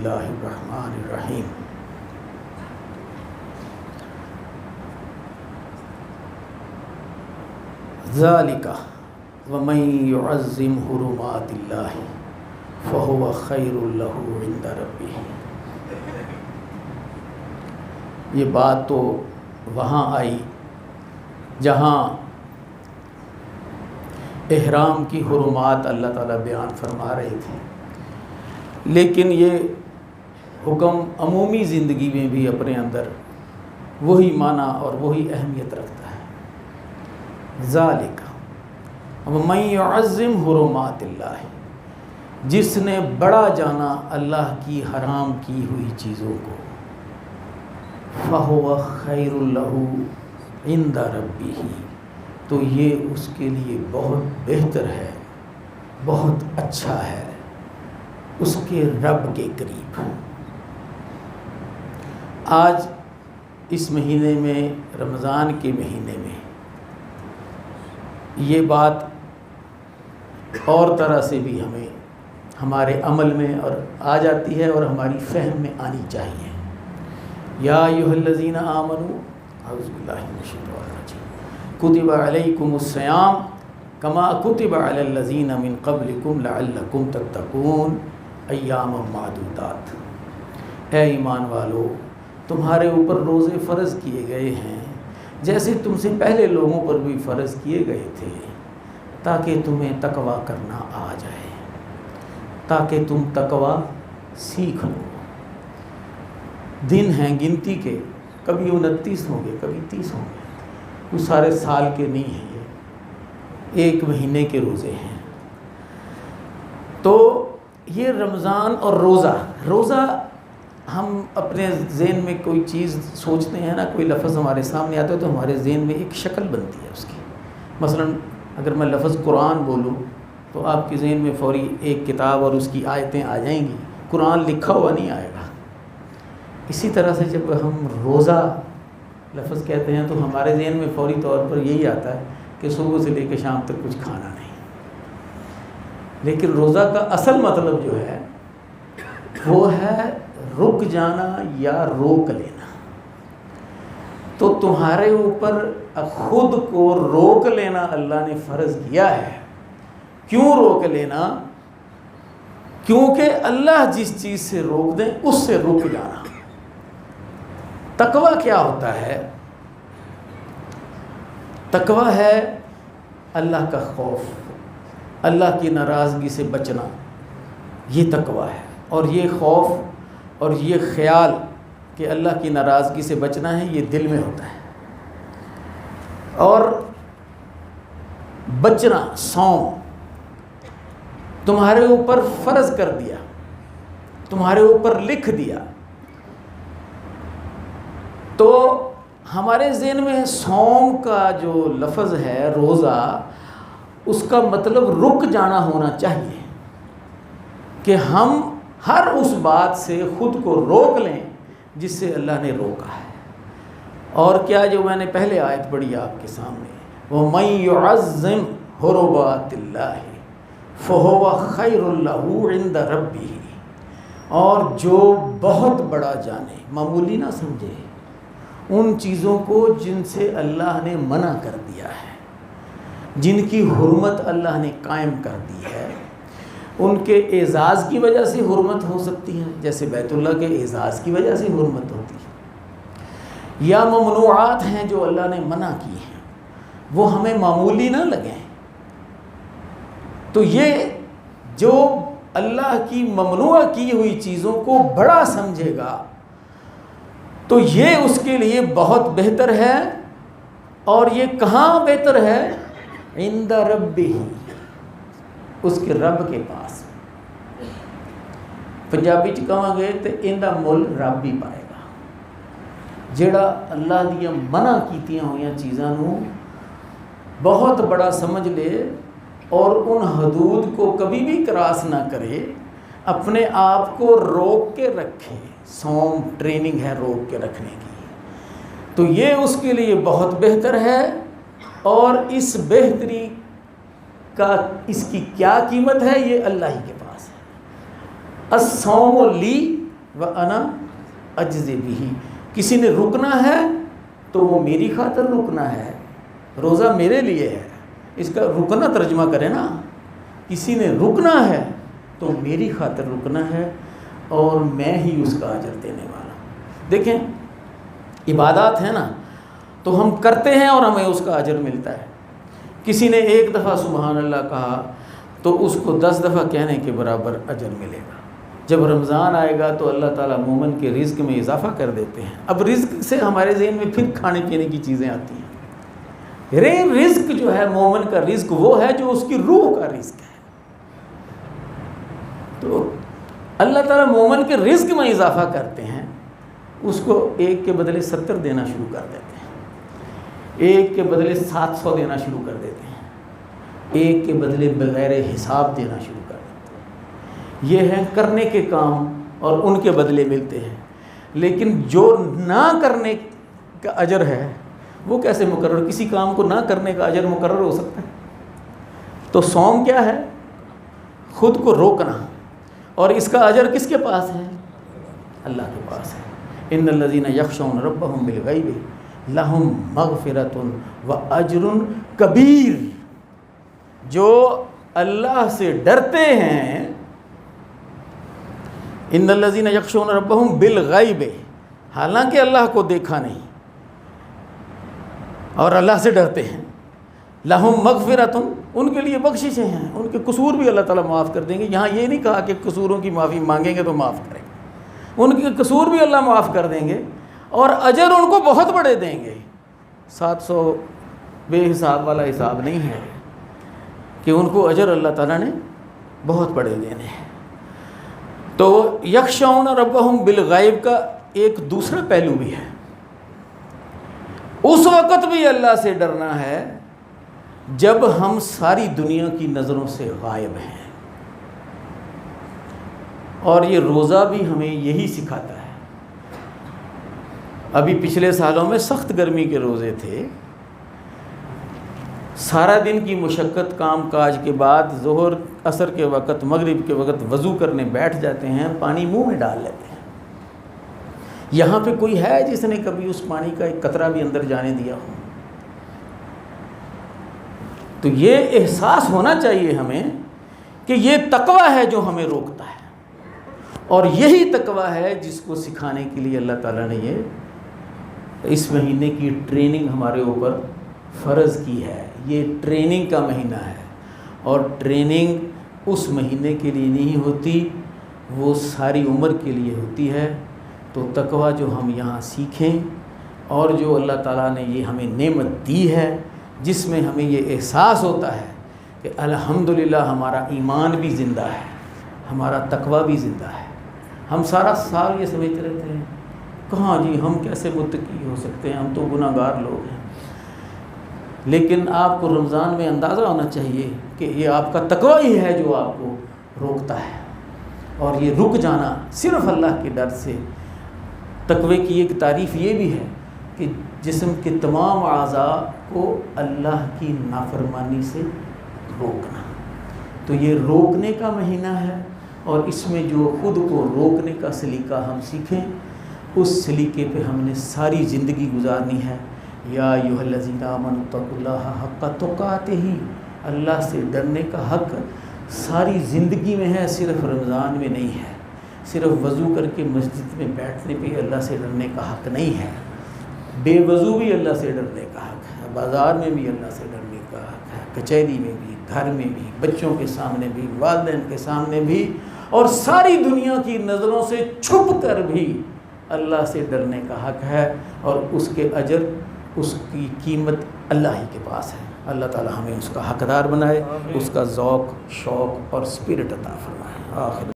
اللہ الرحمن الرحیم۔ ذالک ومن یعظم حرمات اللہ فہو خیر لہ عند ربہ۔ یہ بات تو وہاں آئی جہاں احرام کی حرمات اللہ تعالیٰ بیان فرما رہے تھے، لیکن یہ حکم عمومی زندگی میں بھی اپنے اندر وہی معنی اور وہی اہمیت رکھتا ہے۔ ذالک ومن یعظم حرمات اللہ، جس نے بڑا جانا اللہ کی حرام کی ہوئی چیزوں کو، فہو خیر لہ عند ربہ، تو یہ اس کے لیے بہت بہتر ہے، بہت اچھا ہے اس کے رب کے قریب۔ آج اس مہینے میں، رمضان کے مہینے میں، یہ بات اور طرح سے بھی ہمیں ہمارے عمل میں اور آ جاتی ہے اور ہماری فہم میں آنی چاہیے۔ یا ایھا الذین آمنوا، اعوذ باللہ من الشیطان الرجیم، کتب علیکم الصیام کما کتب علی الذین من قبلکم لعلکم تتقون ایاما معدودات۔ اے ایمان والو، تمہارے اوپر روزے فرض کیے گئے ہیں جیسے تم سے پہلے لوگوں پر بھی فرض کیے گئے تھے، تاکہ تمہیں تقویٰ کرنا آ جائے، تاکہ تم تقویٰ سیکھ لو۔ دن ہیں گنتی کے، کبھی 29 ہوں گے، کبھی 30 ہوں گے، وہ سارے سال کے نہیں ہیں، یہ ایک مہینے کے روزے ہیں۔ تو یہ رمضان اور روزہ ہم اپنے ذہن میں کوئی چیز سوچتے ہیں نا، کوئی لفظ ہمارے سامنے آتا ہے تو ہمارے ذہن میں ایک شکل بنتی ہے اس کی۔ مثلا اگر میں لفظ قرآن بولوں تو آپ کے ذہن میں فوری ایک کتاب اور اس کی آیتیں آ جائیں گی، قرآن لکھا ہوا نہیں آئے گا۔ اسی طرح سے جب ہم روزہ لفظ کہتے ہیں تو ہمارے ذہن میں فوری طور پر یہی آتا ہے کہ صبح سے لے کے شام تک کچھ کھانا نہیں۔ لیکن روزہ کا اصل مطلب جو ہے وہ ہے رک جانا یا روک لینا۔ تو تمہارے اوپر خود کو روک لینا اللہ نے فرض کیا ہے۔ کیوں روک لینا؟ کیونکہ اللہ جس چیز سے روک دیں اس سے رک جانا۔ تقویٰ کیا ہوتا ہے؟ تقویٰ ہے اللہ کا خوف، اللہ کی ناراضگی سے بچنا، یہ تقویٰ ہے۔ اور یہ خوف اور یہ خیال کہ اللہ کی ناراضگی سے بچنا ہے، یہ دل میں ہوتا ہے۔ اور بچنا، صوم تمہارے اوپر فرض کر دیا، تمہارے اوپر لکھ دیا، تو ہمارے ذہن میں صوم کا جو لفظ ہے روزہ، اس کا مطلب رک جانا ہونا چاہیے کہ ہم ہر اس بات سے خود کو روک لیں جس سے اللہ نے روکا ہے۔ اور کیا جو میں نے پہلے آیت پڑھی آپ کے سامنے، وَمَن يُعَظِّمْ حُرُمَاتِ اللَّهِ فَهُوَ خَيْرٌ لَهُ عِندَ رَبِّهِ، اور جو بہت بڑا جانے، معمولی نہ سمجھے ان چیزوں کو جن سے اللہ نے منع کر دیا ہے، جن کی حرمت اللہ نے قائم کر دی ہے، ان کے اعزاز کی وجہ سے حرمت ہو سکتی ہے، جیسے بیت اللہ کے اعزاز کی وجہ سے حرمت ہوتی ہے، یا ممنوعات ہیں جو اللہ نے منع کی ہیں، وہ ہمیں معمولی نہ لگیں۔ تو یہ جو اللہ کی ممنوع کی ہوئی چیزوں کو بڑا سمجھے گا تو یہ اس کے لیے بہت بہتر ہے۔ اور یہ کہاں بہتر ہے؟ عند ربہ، اس کے رب کے پاس۔ پنجابی چ کہاں گے تو اندہ مل رب ہی پائے گا، جڑا اللہ دیا منع کیتیاں ہوئی چیزاں نو بہت بڑا سمجھ لے اور ان حدود کو کبھی بھی کراس نہ کرے، اپنے آپ کو روک کے رکھے۔ صوم ٹریننگ ہے روک کے رکھنے کی، تو یہ اس کے لیے بہت بہتر ہے۔ اور اس بہتری کا اس کی کیا قیمت ہے، یہ اللہ ہی کے پاس ہے۔ الصوم لی وَأَنَا أَجْزِي بِهِ، کسی نے رکنا ہے تو وہ میری خاطر رکنا ہے، روزہ میرے لیے ہے. اس کا رکنا ترجمہ کرے نا، کسی نے رکنا ہے تو میری خاطر رکنا ہے اور میں ہی اس کا اجر دینے والا. دیکھیں عبادات ہیں نا تو ہم کرتے ہیں اور ہمیں اس کا اجر ملتا ہے. کسی نے ایک دفعہ سبحان اللہ کہا تو اس کو 10 دفعہ کہنے کے برابر اجر ملے گا. جب رمضان آئے گا تو اللہ تعالیٰ مومن کے رزق میں اضافہ کر دیتے ہیں. اب رزق سے ہمارے ذہن میں پھر کھانے پینے کی چیزیں آتی ہیں. رزق جو ہے مومن کا رزق وہ ہے جو اس کی روح کا رزق ہے. تو اللہ تعالیٰ مومن کے رزق میں اضافہ کرتے ہیں، اس کو ایک کے بدلے 70 دینا شروع کر دیتے ہیں، ایک کے بدلے 700 دینا شروع کر دیتے ہیں، ایک کے بدلے بغیر حساب دینا شروع کر دیتے ہیں. یہ ہے کرنے کے کام اور ان کے بدلے ملتے ہیں. لیکن جو نہ کرنے کا اجر ہے وہ کیسے مقرر؟ کسی کام کو نہ کرنے کا اجر مقرر ہو سکتا ہے؟ تو صوم کیا ہے؟ خود کو روکنا، اور اس کا اجر کس کے پاس ہے؟ اللہ کے پاس ہے. ان الذین یخشون ربهم بالغیب لہم مغفرۃ واجر کبیر. جو اللہ سے ڈرتے ہیں، ان الذین یخشون ربهم بالغیب، حالانکہ اللہ کو دیکھا نہیں اور اللہ سے ڈرتے ہیں، لہم مغفرۃ، ان کے لیے بخششیں ہیں، ان کے قصور بھی اللہ تعالیٰ معاف کر دیں گے. یہاں یہ نہیں کہا کہ قصوروں کی معافی مانگیں گے تو معاف کریں گے، ان کے قصور بھی اللہ معاف کر دیں گے اور اجر ان کو بہت بڑے دیں گے. 700 بے حساب والا حساب نہیں ہے کہ ان کو اجر اللہ تعالیٰ نے بہت بڑے دینے ہیں. تو یخشون ربهم بالغیب کا ایک دوسرا پہلو بھی ہے. اس وقت بھی اللہ سے ڈرنا ہے جب ہم ساری دنیا کی نظروں سے غائب ہیں. اور یہ روزہ بھی ہمیں یہی سکھاتا ہے. ابھی پچھلے سالوں میں سخت گرمی کے روزے تھے، سارا دن کی مشقت کام کاج کے بعد ظہر عصر کے وقت مغرب کے وقت وضو کرنے بیٹھ جاتے ہیں، پانی منہ میں ڈال لیتے ہیں. یہاں پہ کوئی ہے جس نے کبھی اس پانی کا ایک قطرہ بھی اندر جانے دیا ہو؟ تو یہ احساس ہونا چاہیے ہمیں کہ یہ تقویٰ ہے جو ہمیں روکتا ہے، اور یہی تقویٰ ہے جس کو سکھانے کے لیے اللہ تعالیٰ نے یہ اس مہینے کی ٹریننگ ہمارے اوپر فرض کی ہے. یہ ٹریننگ کا مہینہ ہے، اور ٹریننگ اس مہینے کے لیے نہیں ہوتی، وہ ساری عمر کے لیے ہوتی ہے. تو تقویٰ جو ہم یہاں سیکھیں، اور جو اللہ تعالیٰ نے یہ ہمیں نعمت دی ہے جس میں ہمیں یہ احساس ہوتا ہے کہ الحمدللہ ہمارا ایمان بھی زندہ ہے، ہمارا تقویٰ بھی زندہ ہے. ہم سارا سال یہ سمجھتے رہتے ہیں کہاں جی ہم کیسے متقی ہو سکتے ہیں، ہم تو گناہ گار لوگ ہیں. لیکن آپ کو رمضان میں اندازہ ہونا چاہیے کہ یہ آپ کا تقویٰ ہی ہے جو آپ کو روکتا ہے، اور یہ رک جانا صرف اللہ کے ڈر سے. تقوی کی ایک تعریف یہ بھی ہے کہ جسم کے تمام اعضاء کو اللہ کی نافرمانی سے روکنا. تو یہ روکنے کا مہینہ ہے، اور اس میں جو خود کو روکنے کا سلیقہ ہم سیکھیں، اس سلیقے پہ ہم نے ساری زندگی گزارنی ہے. یا ایھا الذین آمنوا اتقوا اللہ حق تقاتہ، اللہ سے ڈرنے کا حق ساری زندگی میں ہے، صرف رمضان میں نہیں ہے. صرف وضو کر کے مسجد میں بیٹھنے پہ اللہ سے ڈرنے کا حق نہیں ہے، بے وضو بھی اللہ سے ڈرنے کا حق ہے، بازار میں بھی اللہ سے ڈرنے کا حق ہے، کچہری میں بھی، گھر میں بھی، بچوں کے سامنے بھی، والدین کے سامنے بھی، اور ساری دنیا کی نظروں سے چھپ کر بھی اللہ سے ڈرنے کا حق ہے. اور اس کے اجر، اس کی قیمت اللہ ہی کے پاس ہے. اللہ تعالی ہمیں اس کا حقدار بنائے، اس کا ذوق، شوق اور اسپرٹ عطا فرمائے. آخر